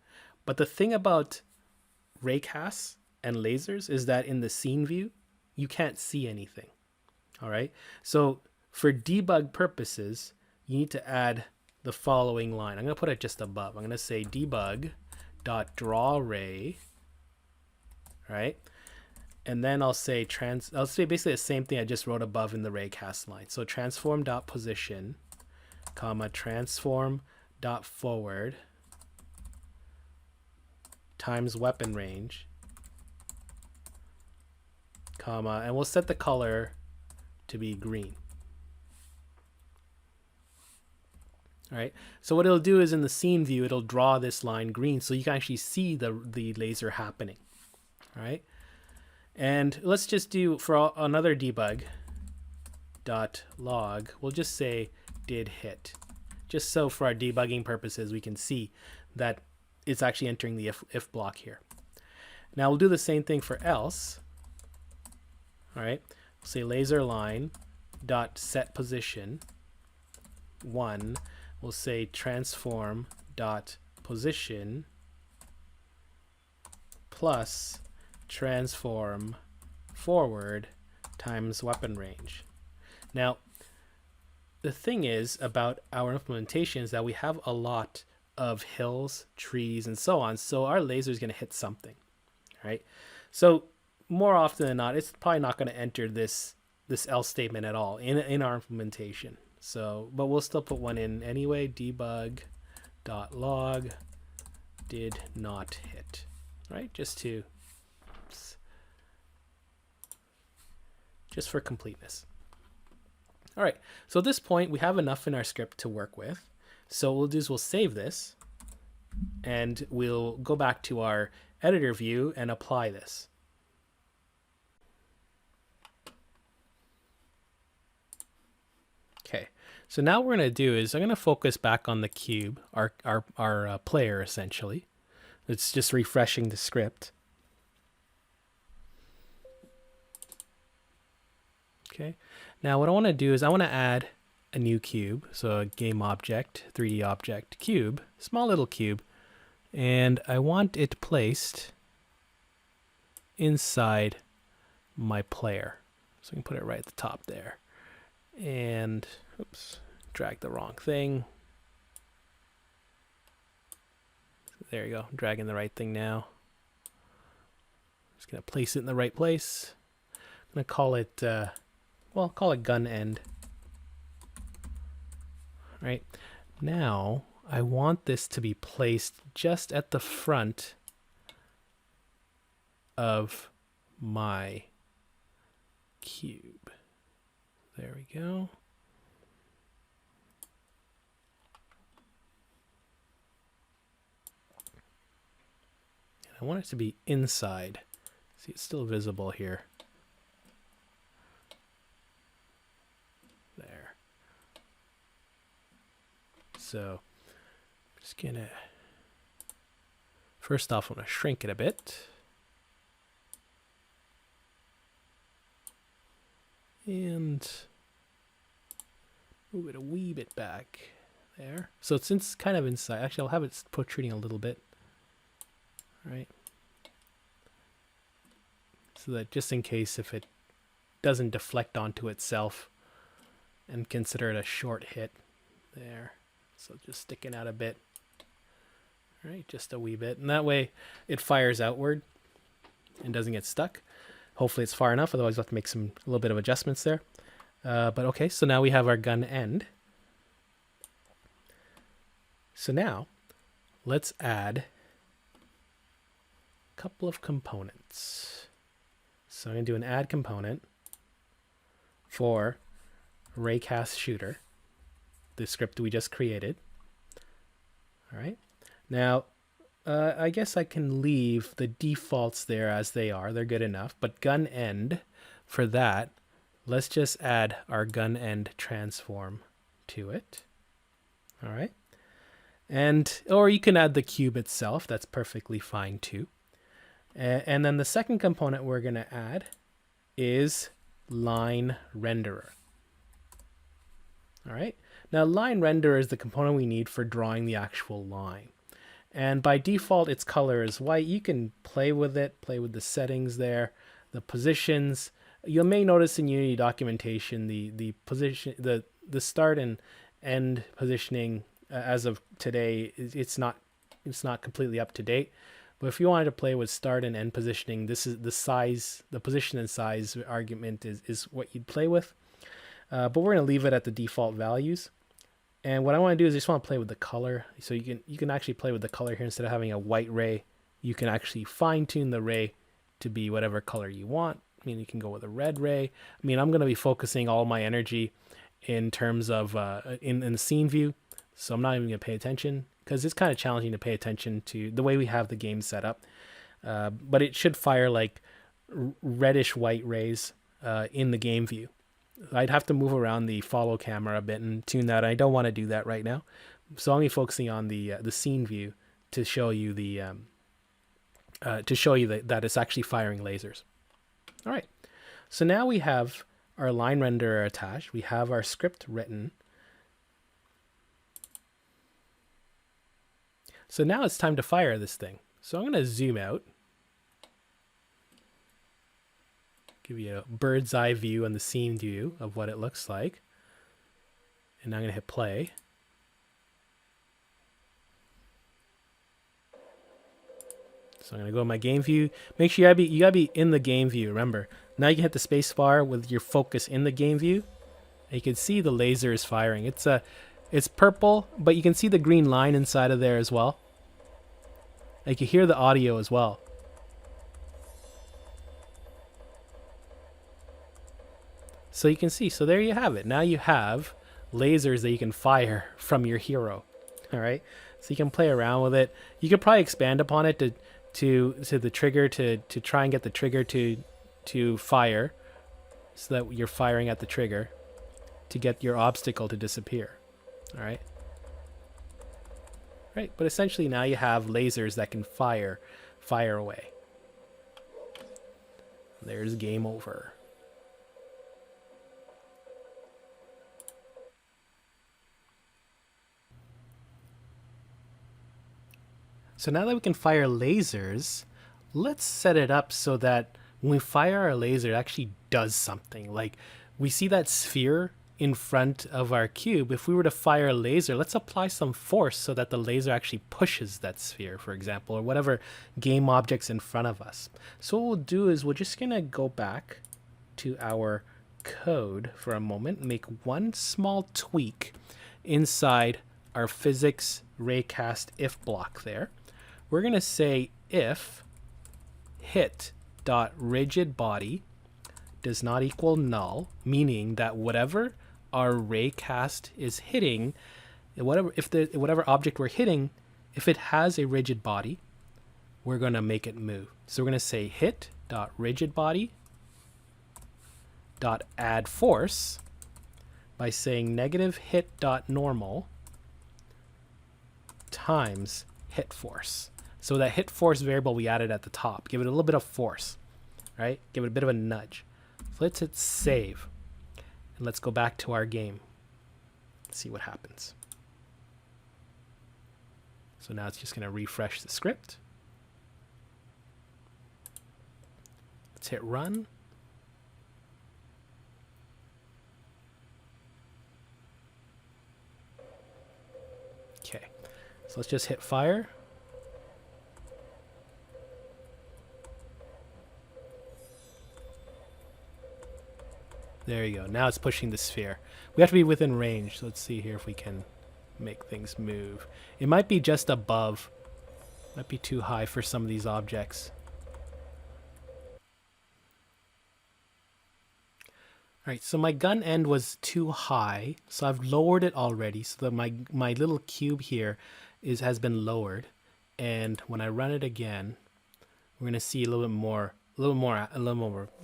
But the thing about raycasts and lasers is that in the scene view, you can't see anything. All right. So for debug purposes, you need to add the following line. I'm going to put it just above. I'm going to say debug dot draw ray, right? And then I'll say basically the same thing I just wrote above in the raycast line. So transform dot position, comma, transform dot forward times weapon range, comma, and we'll set the color to be green. All right. So what it'll do is in the scene view, it'll draw this line green so you can actually see the laser happening. All right. And let's just do for another debug dot log, we'll just say did hit, just so for our debugging purposes we can see that it's actually entering the if block here. Now we'll do the same thing for else. All right, we'll say laser line dot set position 1. We'll say transform dot position plus transform forward times weapon range. Now, the thing is about our implementation is that we have a lot of hills, trees, and so on. So our laser is going to hit something, right? So more often than not, it's probably not going to enter this else statement at all in our implementation. So, but we'll still put one in anyway. Debug dot log did not hit, right? Just for completeness. All right, so at this point, we have enough in our script to work with. So what we'll do is we'll save this, and we'll go back to our editor view and apply this. Okay, so now what we're going to do is I'm going to focus back on the cube, our player, essentially. It's just refreshing the script. Okay, now what I want to do is I want to add a new cube. So a game object, 3D object, cube, small little cube. And I want it placed inside my player. So I can put it right at the top there. And, oops, drag the wrong thing. There you go, I'm dragging the right thing now. Just gonna place it in the right place. I'm gonna call it, well, call it gun end. All right, now I want this to be placed just at the front of my cube. There we go. And I want it to be inside. See, it's still visible here. There. So, I'm just gonna, first off, I'm gonna shrink it a bit. And move it a wee bit back there. So since it's kind of inside, actually I'll have it protruding a little bit. All right. So that just in case if it doesn't deflect onto itself and consider it a short hit there. So just sticking out a bit. All right, just a wee bit. And that way it fires outward and doesn't get stuck. Hopefully it's far enough, otherwise we'll have to make a little bit of adjustments there. But okay, so now we have our gun end. So now let's add a couple of components. So I'm going to do an add component for Raycast shooter, the script we just created. All right. Now, I guess I can leave the defaults there as they are. They're good enough. But gun end, for that, let's just add our gun end transform to it. All right. And, or you can add the cube itself. That's perfectly fine too. And then the second component we're going to add is line renderer. All right. Now, line renderer is the component we need for drawing the actual line. And by default, its color is white. You can play with it, play with the settings there, the positions. You may notice in Unity documentation the position, the start and end positioning as of today, it's not completely up to date. But if you wanted to play with start and end positioning, this is the size, the position and size argument is what you'd play with. But we're going to leave it at the default values. And what I want to do is I just want to play with the color. So you can actually play with the color here. Instead of having a white ray, you can actually fine tune the ray to be whatever color you want. I mean, you can go with a red ray. I mean, I'm going to be focusing all my energy in terms of in the scene view. So I'm not even going to pay attention because it's kind of challenging to pay attention to the way we have the game set up. But it should fire like reddish white rays in the game view. I'd have to move around the follow camera a bit and tune that. I don't want to do that right now. So I'm going to be focusing on the scene view to show you that it's actually firing lasers. All right. So now we have our line renderer attached. We have our script written. So now it's time to fire this thing. So I'm going to zoom out. Give you a bird's eye view on the scene view of what it looks like. And I'm going to hit play. So I'm going to go in my game view. Make sure you gotta be in the game view. Remember, now you can hit the space bar with your focus in the game view. And you can see the laser is firing. It's purple, but you can see the green line inside of there as well. You can hear the audio as well. So you can see, so there you have it. Now you have lasers that you can fire from your hero. All right. So you can play around with it. You could probably expand upon it to the trigger to try and get the trigger to fire so that you're firing at the trigger to get your obstacle to disappear. All right. Right. But essentially now you have lasers that can fire away. There's game over. So now that we can fire lasers, let's set it up so that when we fire our laser, it actually does something. Like we see that sphere in front of our cube. If we were to fire a laser, let's apply some force so that the laser actually pushes that sphere, for example, or whatever game object's in front of us. So what we'll do is we're just gonna go back to our code for a moment and make one small tweak inside our physics raycast if block there. We're going to say if hit.rigidBody does not equal null, meaning that whatever our raycast is hitting, whatever object we're hitting, if it has a rigid body, we're going to make it move. So we're going to say hit.rigidBody.add force by saying negative hit.normal times hit force. So that hit force variable we added at the top, give it a little bit of force, right? Give it a bit of a nudge. So let's hit save. And let's go back to our game. See what happens. So now it's just going to refresh the script. Let's hit run. Okay, so let's just hit fire. There you go. Now it's pushing the sphere. We have to be within range. So let's see here if we can make things move. It might be just above. Might be too high for some of these objects. All right, so my gun end was too high, so I've lowered it already. So that my little cube here has been lowered, and when I run it again, we're gonna see a little more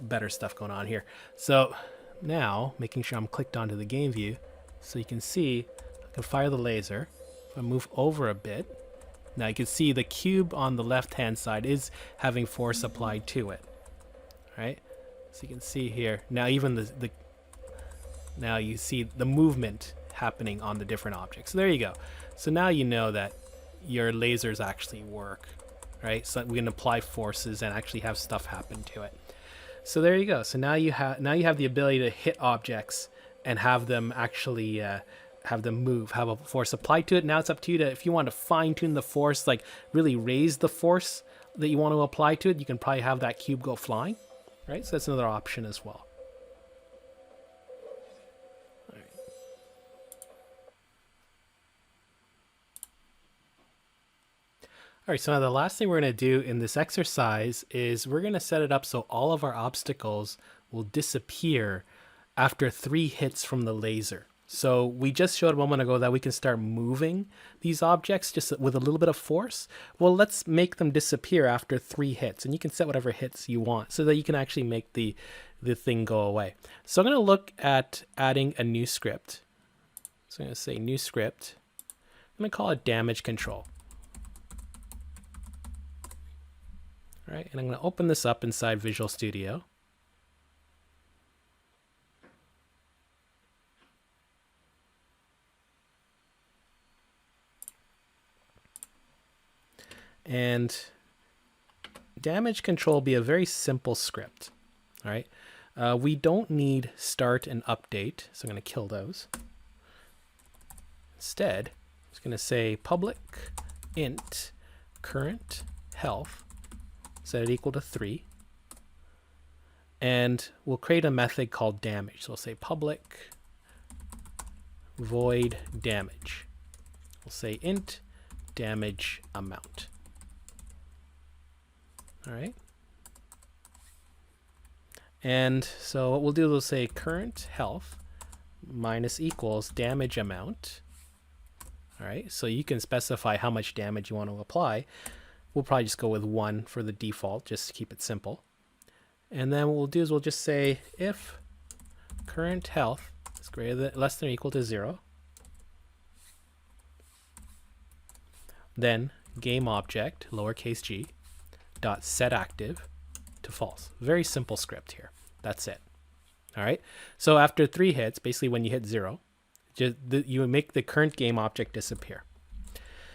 better stuff going on here. So now, making sure I'm clicked onto the game view, so you can see I can fire the laser. If I move over a bit, now you can see the cube on the left-hand side is having force applied to it, right? So you can see here now, even now you see the movement happening on the different objects. So there you go. So now you know that your lasers actually work, right? So we can apply forces and actually have stuff happen to it. So there you go. So now you have the ability to hit objects and have them actually have them move, have a force applied to it. Now it's up to you to, if you want to fine tune the force, like really raise the force that you want to apply to it, you can probably have that cube go flying, right? So that's another option as well. All right, so now the last thing we're going to do in this exercise is we're going to set it up so all of our obstacles will disappear after 3 hits from the laser. So we just showed a moment ago that we can start moving these objects just with a little bit of force. Well, let's make them disappear after 3 hits, and you can set whatever hits you want so that you can actually make the thing go away. So I'm going to look at adding a new script. So I'm going to say new script. I'm going to call it damage control. All right, and I'm going to open this up inside Visual Studio. And damage control will be a very simple script. All right, we don't need start and update, so I'm going to kill those. Instead, I'm just going to say public int current health, set it equal to 3, and we'll create a method called damage. So we'll say public void damage. We'll say int damage amount. All right. And so what we'll do is we'll say current health minus equals damage amount. All right, so you can specify how much damage you want to apply. We'll probably just go with 1 for the default, just to keep it simple. And then what we'll do is we'll just say if current health is less than or equal to 0, then game object, lowercase g, dot set active to false. Very simple script here. That's it. All right. So after 3 hits, basically when you hit 0, you make the current game object disappear.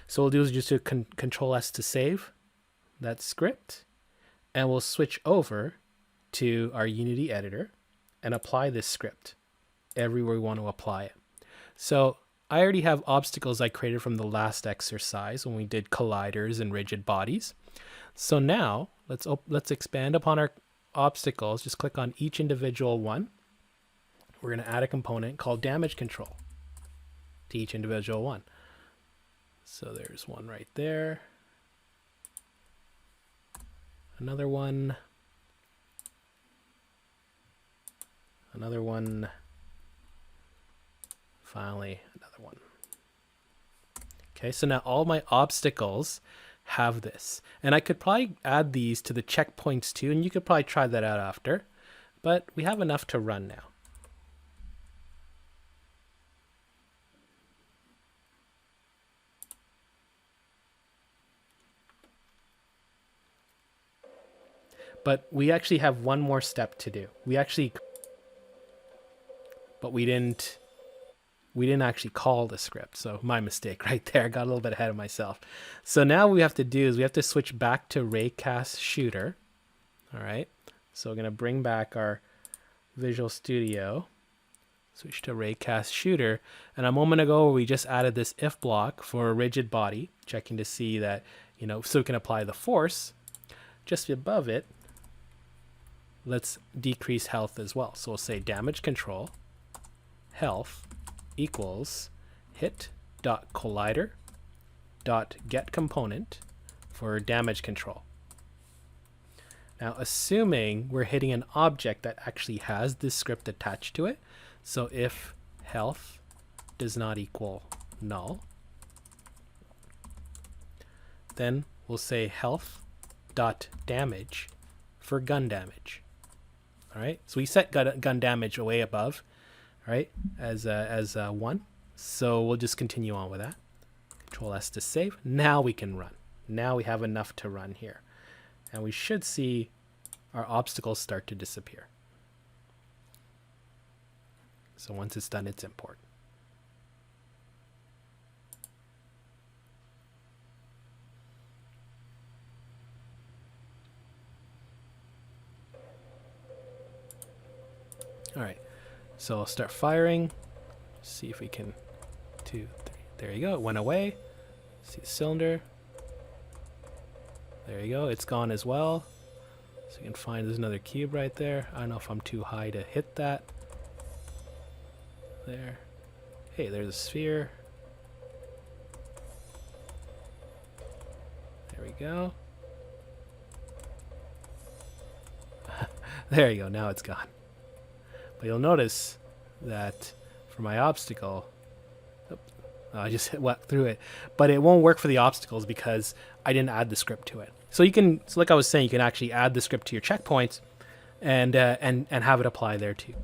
So we'll do is just do Control S to save that script, and we'll switch over to our Unity editor and apply this script everywhere we want to apply it. So I already have obstacles I created from the last exercise when we did colliders and rigid bodies. So now let's expand upon our obstacles. Just click on each individual one. We're going to add a component called damage control to each individual one. So there's one right there. Another one. Another one. Finally, another one. Okay, so now all my obstacles have this. And I could probably add these to the checkpoints too, and you could probably try that out after. But we have enough to run now. But we actually have one more step to do. But we didn't actually call the script. So my mistake right there. Got a little bit ahead of myself. So now what we have to do is we have to switch back to Raycast Shooter. All right. So we're going to bring back our Visual Studio. Switch to Raycast Shooter. And a moment ago we just added this if block for a rigid body, checking to see that, so we can apply the force. Just above it, let's decrease health as well. So we'll say damage control health equals hit.collider.getComponent for damage control. Now, assuming we're hitting an object that actually has this script attached to it, so if health does not equal null, then we'll say health.damage for gun damage. All right, so we set gun damage way above, right, as 1. So we'll just continue on with that. Control S to save. Now we can run. Now we have enough to run here. And we should see our obstacles start to disappear. So once it's done, it's import. All right, so I'll start firing. See if we can, 2, 3, there you go, it went away. See the cylinder. There you go, it's gone as well. So you can find there's another cube right there. I don't know if I'm too high to hit that. There. Hey, there's a sphere. There we go. There you go, now it's gone. But you'll notice that for my obstacle, I just went through it, but it won't work for the obstacles because I didn't add the script to it. So you can, so like I was saying, you can actually add the script to your checkpoints and have it apply there too.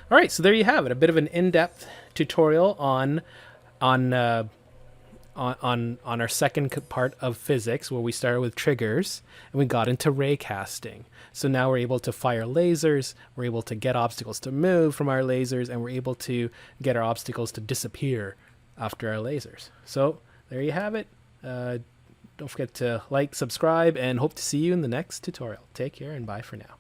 All right, so there you have it, a bit of an in-depth tutorial on our second part of physics, where we started with triggers and we got into raycasting. So now we're able to fire lasers, we're able to get obstacles to move from our lasers, and we're able to get our obstacles to disappear after our lasers. So there you have it. Don't forget to like, subscribe, and hope to see you in the next tutorial. Take care and bye for now.